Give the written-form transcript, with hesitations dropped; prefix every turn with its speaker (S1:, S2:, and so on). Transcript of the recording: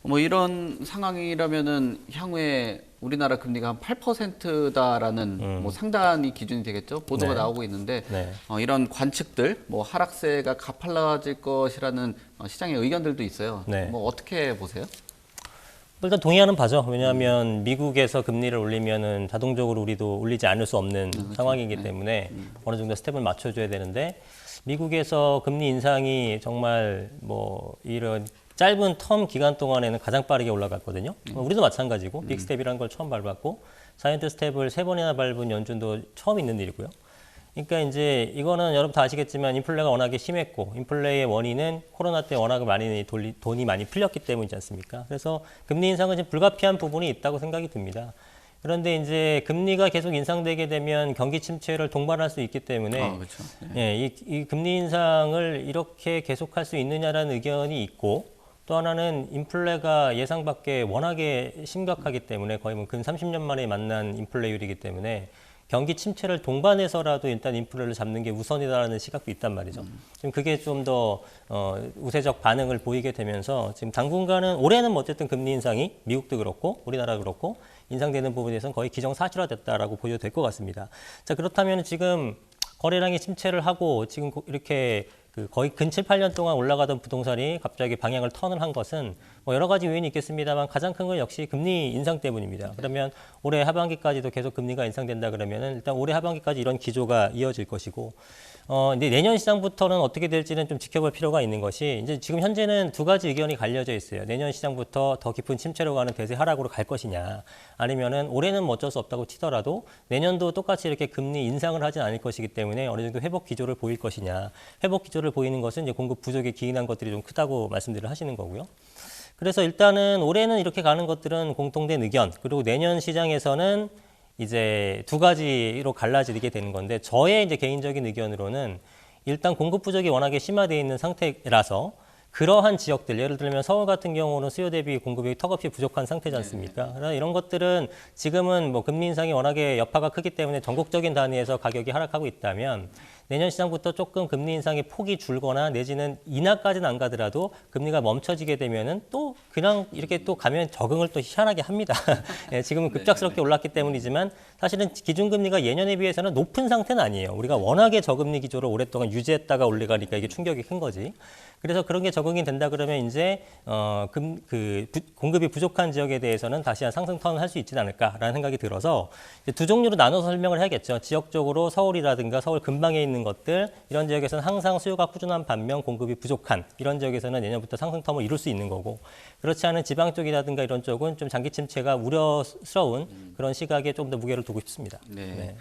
S1: 뭐 이런 상황이라면은 향후에 우리나라 금리가 한 8%다라는 뭐 상단이 기준이 되겠죠. 보도가
S2: 네.
S1: 나오고 있는데
S2: 네.
S1: 이런 관측들, 뭐 하락세가 가팔라질 것이라는 시장의 의견들도 있어요.
S2: 네.
S1: 뭐 어떻게 보세요?
S2: 일단 동의하는 바죠. 왜냐하면 미국에서 금리를 올리면은 자동적으로 우리도 올리지 않을 수 없는 상황이기 때문에 어느 정도 스텝을 맞춰줘야 되는데 미국에서 금리 인상이 정말 뭐 이런 짧은 텀 기간 동안에는 가장 빠르게 올라갔거든요. 우리도 마찬가지고 빅 스텝이라는 걸 처음 밟았고 사이언트 스텝을 3번이나 밟은 연준도 처음 있는 일이고요. 그러니까 이제 이거는 여러분 다 아시겠지만 인플레가 워낙에 심했고 인플레의 원인은 코로나 때 워낙 많이 돈이 많이 풀렸기 때문이지 않습니까? 그래서 금리 인상은 지금 불가피한 부분이 있다고 생각이 듭니다. 그런데 이제 금리가 계속 인상되게 되면 경기 침체를 동반할 수 있기 때문에
S1: 그렇죠.
S2: 예, 이 금리 인상을 이렇게 계속할 수 있느냐라는 의견이 있고 또 하나는 인플레가 예상 밖에 워낙에 심각하기 때문에 거의 뭐 근 30년 만에 만난 인플레율이기 때문에 경기 침체를 동반해서라도 일단 인플레를 잡는 게 우선이다라는 시각도 있단 말이죠. 지금 그게 좀 더 우세적 반응을 보이게 되면서 지금 당분간은 올해는 뭐 어쨌든 금리 인상이 미국도 그렇고 우리나라 그렇고 인상되는 부분에서는 거의 기정사실화됐다라고 보여도 될 것 같습니다. 자, 그렇다면 지금 거래량이 침체를 하고 지금 이렇게 거의 근 7, 8년 동안 올라가던 부동산이 갑자기 방향을 턴을 한 것은 뭐 여러 가지 요인이 있겠습니다만 가장 큰 건 역시 금리 인상 때문입니다. 그러면 올해 하반기까지도 계속 금리가 인상된다 그러면은 일단 올해 하반기까지 이런 기조가 이어질 것이고 이제 내년 시장부터는 어떻게 될지는 좀 지켜볼 필요가 있는 것이 이제 지금 현재는 두 가지 의견이 갈려져 있어요. 내년 시장부터 더 깊은 침체로 가는 대세 하락으로 갈 것이냐 아니면은 올해는 뭐 어쩔 수 없다고 치더라도 내년도 똑같이 이렇게 금리 인상을 하진 않을 것이기 때문에 어느 정도 회복 기조를 보일 것이냐. 회복 기조를 보이는 것은 이제 공급 부족에 기인한 것들이 좀 크다고 말씀들을 하시는 거고요. 그래서 일단은 올해는 이렇게 가는 것들은 공통된 의견. 그리고 내년 시장에서는 이제 두 가지로 갈라지게 되는 건데 저의 이제 개인적인 의견으로는 일단 공급 부족이 워낙에 심화되어 있는 상태라서 그러한 지역들, 예를 들면 서울 같은 경우는 수요 대비 공급이 턱없이 부족한 상태지 않습니까? 그래서 이런 것들은 지금은 뭐 금리 인상이 워낙에 여파가 크기 때문에 전국적인 단위에서 가격이 하락하고 있다면 내년 시장부터 조금 금리 인상의 폭이 줄거나 내지는 인하까지는 안 가더라도 금리가 멈춰지게 되면은 또 그냥 이렇게 또 가면 적응을 또 희한하게 합니다. 예, 지금은 급작스럽게 올랐기 때문이지만 사실은 기준금리가 예년에 비해서는 높은 상태는 아니에요. 우리가 워낙에 저금리 기조를 오랫동안 유지했다가 올라가니까 이게 충격이 큰 거지. 그래서 그런 게 적응이 된다 그러면 이제 공급이 부족한 지역에 대해서는 다시 한 상승 턴을 할 수 있지 않을까라는 생각이 들어서 이제 두 종류로 나눠서 설명을 해야겠죠. 지역적으로 서울이라든가 서울 근방에 있는 것들 이런 지역에서는 항상 수요가 꾸준한 반면 공급이 부족한 이런 지역에서는 내년부터 상승 텀을 이룰 수 있는 거고 그렇지 않은 지방 쪽이라든가 이런 쪽은 좀 장기 침체가 우려스러운 그런 시각에 좀 더 무게를 두고 싶습니다.
S1: 네.
S2: 네.